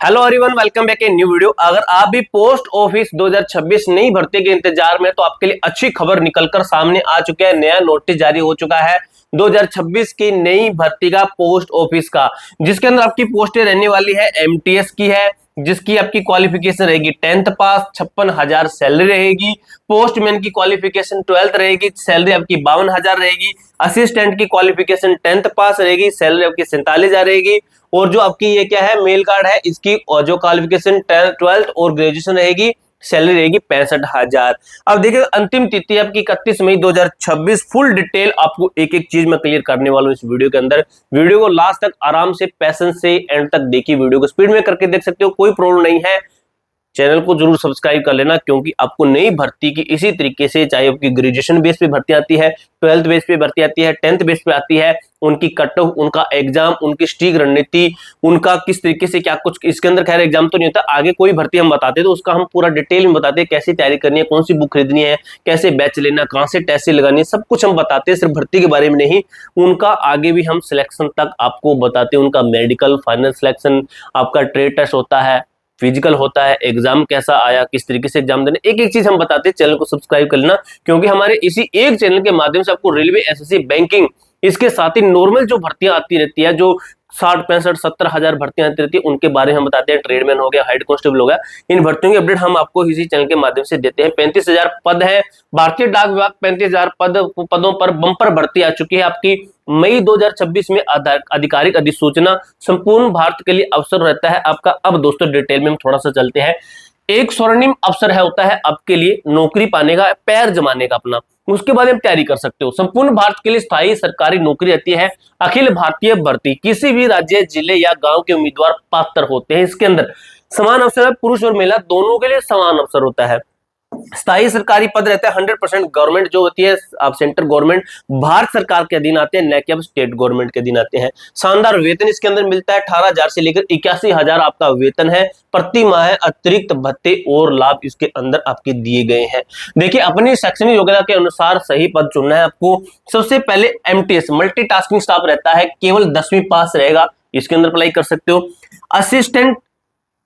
Hello everyone, welcome back a new video. अगर आप भी पोस्ट ऑफिस 2026 नई भर्ती के इंतजार में, तो आपके लिए अच्छी खबर निकलकर सामने आ चुकी है। नया नोटिस जारी हो चुका है 2026 की नई भर्ती का, पोस्ट ऑफिस का, जिसके अंदर आपकी पोस्टें रहने वाली है एमटीएस की है, जिसकी आपकी क्वालिफिकेशन रहेगी 10th पास, 56,000 सैलरी रहेगी। पोस्टमैन की क्वालिफिकेशन 12th रहेगी, सैलरी आपकी 52,000 रहेगी। असिस्टेंट की क्वालिफिकेशन 10th पास रहेगी, सैलरी आपकी 47,000 रहेगी। और जो आपकी ये क्या है, मेल कार्ड है, इसकी और जो क्वालिफिकेशन 12th और ग्रेजुएशन रहेगी, सैलरी रहेगी 65,000। अब देखिए, अंतिम तिथि आपकी 31 मई 2026। फुल डिटेल आपको एक एक चीज मैं क्लियर करने वाला हूं इस वीडियो के अंदर। वीडियो को लास्ट तक आराम से पैसेंस से एंड तक देखिए। वीडियो को स्पीड में करके देख सकते हो, कोई प्रॉब्लम नहीं है। चैनल को जरूर सब्सक्राइब कर लेना, क्योंकि आपको नई भर्ती की इसी तरीके से, चाहे आपकी ग्रेजुएशन बेस पे भर्ती आती है, 12th बेस पे भर्ती आती है, 10th बेस पे आती है, उनकी कट ऑफ, उनका एग्जाम, उनकी स्ट्रिक्ट रणनीति, उनका किस तरीके से क्या कुछ इसके अंदर, खैर एग्जाम तो नहीं होता, आगे कोई भर्ती हम बताते तो उसका हम पूरा डिटेल में बताते हैं, कैसी तैयारी करनी है, कौन सी बुक खरीदनी है, कैसे बैच लेना, कहां से टेस्ट लगानी है, सब कुछ हम बताते हैं। सिर्फ भर्ती के बारे में नहीं, उनका आगे भी हम सिलेक्शन तक आपको बताते हैं। उनका मेडिकल, फाइनल सिलेक्शन, आपका ट्रेड टेस्ट होता है, फिजिकल होता है, एग्जाम कैसा आया, किस तरीके से एग्जाम देने, एक एक चीज हम बताते हैं। चैनल को सब्सक्राइब कर लेना, क्योंकि हमारे इसी एक चैनल के माध्यम से आपको रेलवे, एसएससी, बैंकिंग, इसके साथ ही नॉर्मल जो भर्तियां आती रहती है, जो 60, 65, 70,000 भर्तियां आती रहती है, उनके बारे में हम बताते हैं। ट्रेडमैन हो गया, हेड कांस्टेबल हो गया, इन भर्तियों की अपडेट हम आपको इसी चैनल के माध्यम से देते हैं। 35,000 पद है, भारतीय डाक विभाग 35,000 पदों पर बंपर भर्ती आ चुकी है आपकी। मई 2026 में आधिकारिक अधिसूचना, संपूर्ण भारत के लिए अवसर रहता है आपका। अब दोस्तों डिटेल में हम थोड़ा सा चलते हैं। एक स्वर्णिम अवसर है, होता है आपके लिए नौकरी पाने का, पैर जमाने का अपना, उसके बाद आप तैयारी कर सकते हो। संपूर्ण भारत के लिए स्थायी सरकारी नौकरी रहती है, अखिल भारतीय भर्ती, किसी भी राज्य, जिले या गांव के उम्मीदवार पात्र होते हैं। इसके अंदर समान अवसर है, पुरुष और महिला दोनों के लिए समान अवसर होता है। स्थायी सरकारी पद रहता है 100% गवर्नमेंट जो होती है, आप सेंट्रल गवर्नमेंट, भारत सरकार के अधीन आते हैं, न कि आप स्टेट गवर्नमेंट के अधीन आते हैं। शानदार वेतन इसके अंदर मिलता है, 18,000 से लेकर 81,000 आपका वेतन है प्रति माह। अतिरिक्त भत्ते और लाभ इसके अंदर आपके दिए गए हैं। देखिए, अपनी शैक्षणिक योग्यता के अनुसार सही पद चुनना है आपको। सबसे पहले एमटीएस, मल्टीटास्किंग स्टाफ रहता है, केवल 10वीं पास रहेगा, इसके अंदर अप्लाई कर सकते हो। Assistant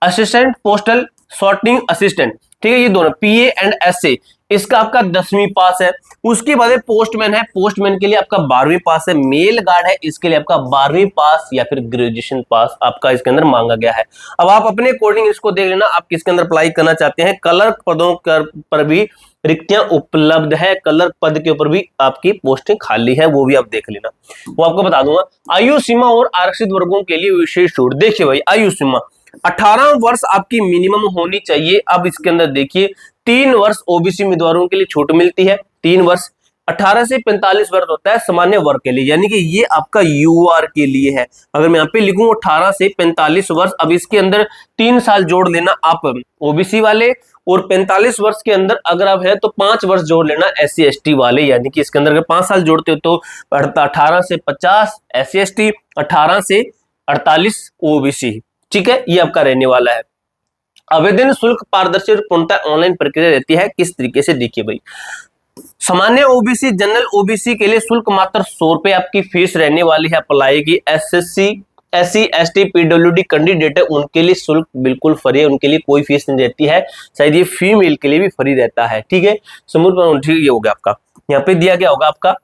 assistant postal sorting assistant, ठीक है, ये दोनों पीए एंड एसए, इसका आपका 10वीं पास है। उसके बाद पोस्टमैन है, पोस्टमैन के लिए आपका 12वीं पास है। मेल गार्ड है, इसके लिए आपका 12वीं पास या फिर ग्रेजुएशन पास आपका इसके अंदर मांगा गया है। अब आप अपने अकॉर्डिंग इसको देख लेना, आप किसके अंदर अप्लाई करना चाहते हैं। क्लर्क पदों पर भी रिक्तियां उपलब्ध है, क्लर्क पद के ऊपर भी आपकी पोस्टें खाली है, वो भी आप देख लेना, वो आपको बता दूंगा। आयु सीमा और आरक्षित वर्गों के लिए विशेष छूट। देखिए भाई, आयु सीमा 18 वर्ष आपकी मिनिमम होनी चाहिए। अब इसके अंदर देखिए, 3 वर्ष ओबीसी उम्मीदवारों के लिए छूट मिलती है, 3 वर्ष। 18 से 45 वर्ष होता है सामान्य वर्ग के लिए, यानी कि ये आपका यूआर के लिए है। अगर मैं यहाँ पे लिखूं 18 से 45 वर्ष, अब इसके अंदर 3 साल जोड़ लेना आप ओबीसी वाले, और 45 वर्ष के अंदर अगर आप है तो 5 वर्ष जोड़ लेना एससी एसटी वाले, यानी कि इसके अंदर अगर 5 साल जोड़ते हो तो 18 से 50 एससी एसटी, 18 से 48 ओबीसी, ठीक है, ये आपका रहने वाला है। आवेदन शुल्क पारदर्शी और पूर्णतः ऑनलाइन प्रक्रिया रहती है। किस तरीके से, देखिए भाई, सामान्य ओबीसी, जनरल ओबीसी के लिए शुल्क मात्र 100 रुपए आपकी फीस रहने वाली है अप्लाई की। SSC, SC ST PWD candidate है, उनके लिए शुल्क बिल्कुल फ्री है, उनके लिए कोई फीस नहीं रहती है। शायद ये फीमेल के लिए भी फ्री रहता है, ठीक है। समूह, ठीक, ये हो गया आपका, यहाँ पे दिया गया होगा आपका,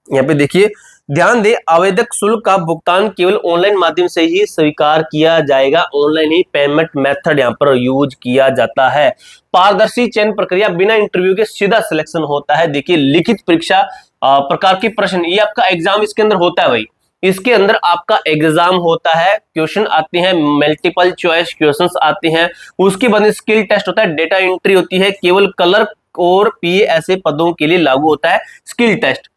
यहाँ पे देखिए, ध्यान दे, आवेदक शुल्क का भुगतान केवल ऑनलाइन माध्यम से ही स्वीकार किया जाएगा। ऑनलाइन ही पेमेंट मेथड यहाँ पर यूज किया जाता है। पारदर्शी चयन प्रक्रिया, बिना इंटरव्यू के सीधा सिलेक्शन होता है। देखिए, लिखित परीक्षा प्रकार की प्रश्न, ये आपका एग्जाम इसके अंदर होता है भाई, इसके अंदर आपका एग्जाम होता है, क्वेश्चन आते हैं, मल्टीपल चॉइस क्वेश्चंस आते हैं। उसके बाद स्किल टेस्ट होता है, डेटा एंट्री होती है, केवल क्लर्क और पीए ऐसे पदों के लिए लागू होता है स्किल टेस्ट,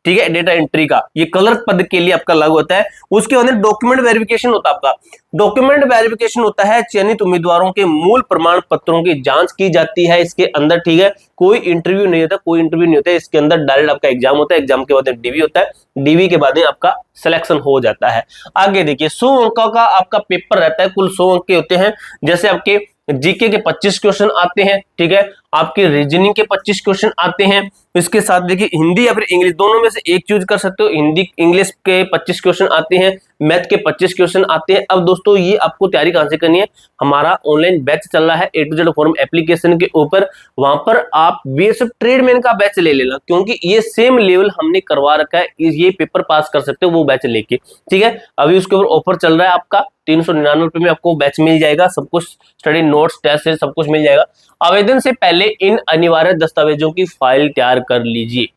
ठीक है, डेटा एंट्री का, ये क्लर्क पद के लिए आपका लागू होता है। उसके बाद डॉक्यूमेंट वेरिफिकेशन होता है आपका। डॉक्यूमेंट वेरिफिकेशन होता है, चयनित उम्मीदवारों के मूल प्रमाण पत्रों की जांच की जाती है इसके अंदर, ठीक है। कोई इंटरव्यू नहीं होता, कोई इंटरव्यू नहीं होता है इसके अंदर, डायरेक्ट आपका एग्जाम होता है, एग्जाम के बाद डीवी होता है, डीवी के बाद आपका सिलेक्शन हो जाता है। आगे देखिए, 100 अंकों का आपका पेपर रहता है, कुल 100 अंक के होते हैं। जैसे आपके जीके के 25 क्वेश्चन आते हैं, ठीक है, आपके रीजनिंग के 25 क्वेश्चन आते हैं। इसके साथ देखिए हिंदी या फिर इंग्लिश दोनों में से एक चूज कर सकते हो। हिंदी इंग्लिश के 25 क्वेश्चन आते हैं, मैथ के 25 क्वेश्चन आते हैं। अब दोस्तों ये आपको तैयारी कहां से करनी है, हमारा ऑनलाइन बैच चल रहा है A to Z form application के ऊपर, वहां पर आप बीएसएफ ट्रेडमैन का बैच ले लेना, क्योंकि ये सेम लेवल हमने करवा रखा है, ये पेपर पास कर सकते हो वो बैच लेके, ठीक है। अभी उसके ऊपर ऑफर चल रहा है आपका 399 में आपको बैच मिल जाएगा, सब कुछ स्टडी नोट्स टेस्ट से सब कुछ मिल जाएगा। आवेदन से पहले इन अनिवार्य दस्तावेजों की फाइल तैयार कर लीजिए।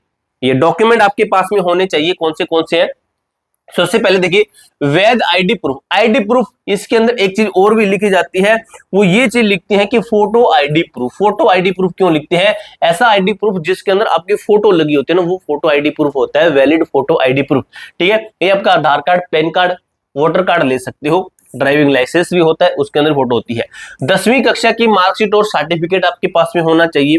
ये डॉक्यूमेंट आपके पास में होने चाहिए, कौन से हैं। सबसे पहले देखिए वैध आईडी प्रूफ। आईडी प्रूफ इसके अंदर एक चीज और भी लिखी जाती है, वो ये चीज लिखती है कि photo ID proof. Photo ID proof क्यों लिखते हैं, ऐसा आईडी प्रूफ जिसके अंदर आपकी फोटो लगी होती है ना, वो फोटो आईडी प्रूफ होता है, वैलिड फोटो आईडी प्रूफ, ठीक है। ये आपका Aadhaar card, PAN card, voter card ले सकते हो, ड्राइविंग लाइसेंस भी होता है, उसके अंदर फोटो होती है। 10वीं कक्षा की मार्कशीट और सर्टिफिकेट आपके पास में होना चाहिए।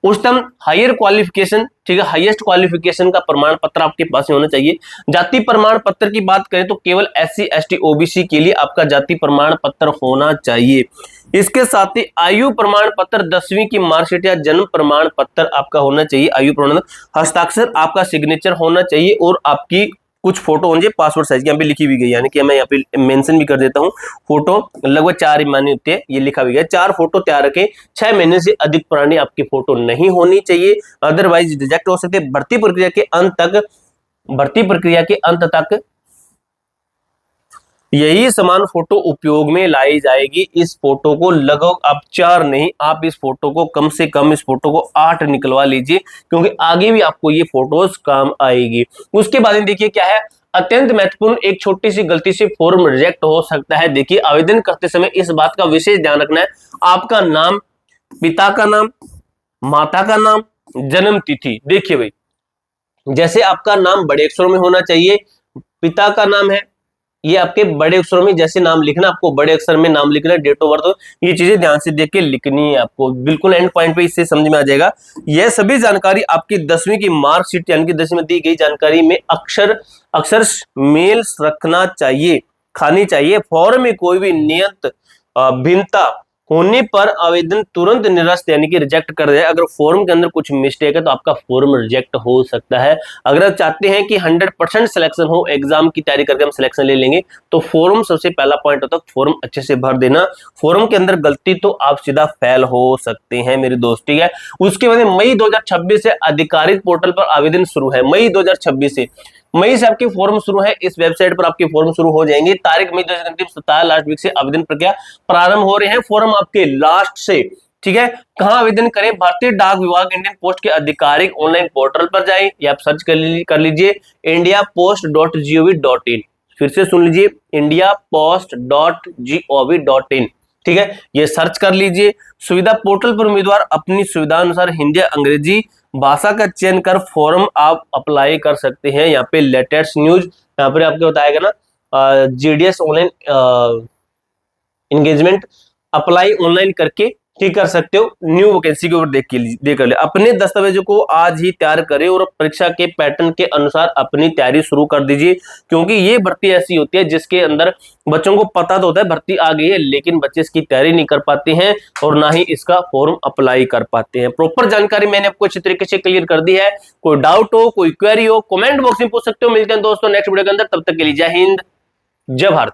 उच्चतम हायर क्वालिफिकेशन, ठीक है, हाईएस्ट क्वालिफिकेशन का प्रमाण पत्र आपके पास में होना चाहिए। जाति प्रमाण पत्र की बात करें तो केवल SC ST OBC के लिए आपका जाति प्रमाण पत्र होना चाहिए। इसके साथ ही आयु प्रमाण पत्र, 10वीं की मार्कशीट या जन्म प्रमाण पत्र आपका होना चाहिए। आयु प्रमाण, हस्ताक्षर आपका सिग्नेचर होना चाहिए और आपकी कुछ फोटो होंगे पासपोर्ट साइज की, यहाँ पे लिखी भी गई, यानी कि मैं यहाँ पे मेंशन भी कर देता हूँ। फोटो लगभग 4 मायने होते हैं, ये लिखा भी गया, 4 फोटो तैयार रखें। 6 महीने से अधिक पुरानी आपकी फोटो नहीं होनी चाहिए, अदरवाइज रिजेक्ट हो सकते हैं। भर्ती प्रक्रिया के अंत तक यही समान फोटो उपयोग में लाई जाएगी। इस फोटो को लगभग आप 4 नहीं, आप इस फोटो को कम से कम इस फोटो को 8 निकलवा लीजिए, क्योंकि आगे भी आपको ये फोटोज काम आएगी। उसके बाद देखिए क्या है, अत्यंत महत्वपूर्ण, एक छोटी सी गलती से फॉर्म रिजेक्ट हो सकता है। देखिए आवेदन करते समय इस बात का विशेष ध्यान रखना है, आपका नाम, पिता का नाम, माता का नाम, जन्म तिथि। देखिए भाई, जैसे आपका नाम बड़े अक्षरों में होना चाहिए, पिता का नाम है ये आपके बड़े अक्षरों में जैसे नाम लिखना, आपको बड़े अक्षर में नाम लिखना, डेट ऑफ बर्थ, ये चीजें ध्यान से देख के लिखनी है आपको, बिल्कुल एंड पॉइंट पे इससे समझ में आ जाएगा। यह सभी जानकारी आपकी 10वीं की मार्कशीट यानी कि 10वीं में दी गई जानकारी में अक्षर मेल रखना चाहिए, खानी चाहिए। फॉर्म में कोई भी नियत भिन्नता होने पर आवेदन तुरंत निरस्त यानी कि रिजेक्ट कर दे। अगर फॉर्म के अंदर कुछ मिस्टेक है तो आपका फॉर्म रिजेक्ट हो सकता है। अगर आप चाहते हैं कि 100% सिलेक्शन हो, एग्जाम की तैयारी करके हम सिलेक्शन ले लेंगे, तो फॉर्म सबसे पहला पॉइंट होता है, फॉर्म अच्छे से भर देना। फॉर्म के अंदर गलती तो आप सीधा फेल हो सकते हैं मेरे दोस्त, ठीक है। उसके बाद मई 2026 से आधिकारिक पोर्टल पर आवेदन शुरू है। मई 2026 से आपके फॉर्म शुरू है, इस वेबसाइट पर आपके फॉर्म शुरू हो जाएंगे। तारीख मई 2027 लास्ट वीक से आवेदन प्रक्रिया प्रारंभ हो रहे हैं। फॉर्म आपके लास्ट से, ठीक है। कहां आवेदन करें, भारतीय डाक विभाग इंडियन पोस्ट के आधिकारिक ऑनलाइन पोर्टल पर जाएं या आप सर्च कर लीजिए indiapost.gov.in। फिर से सुन लीजिए indiapost.gov.in, ठीक है, ये सर्च कर लीजिए। सुविधा पोर्टल पर उम्मीदवार अपनी सुविधा अनुसार हिंदी अंग्रेजी भाषा का चयन कर फॉर्म आप अप्लाई कर सकते हैं। यहाँ पे लेटेस्ट न्यूज, यहाँ पर आपको बताएगा ना GDS online engagement apply online करके ठीक कर सकते हो। न्यू वैकेंसी के ऊपर देख कर ले। अपने दस्तावेजों को आज ही तैयार करें और परीक्षा के पैटर्न के अनुसार अपनी तैयारी शुरू कर दीजिए, क्योंकि ये भर्ती ऐसी होती है जिसके अंदर बच्चों को पता तो होता है भर्ती आ गई है, लेकिन बच्चे इसकी तैयारी नहीं कर पाते हैं और ना ही इसका फॉर्म अप्लाई कर पाते हैं। प्रॉपर जानकारी मैंने आपको अच्छी तरीके से क्लियर कर दी है। कोई डाउट हो, कोई क्वेरी हो, कमेंट बॉक्स में पूछ सकते हो। मिलते हैं दोस्तों नेक्स्ट वीडियो के अंदर, तब तक के लिए जय हिंद, जय भारत।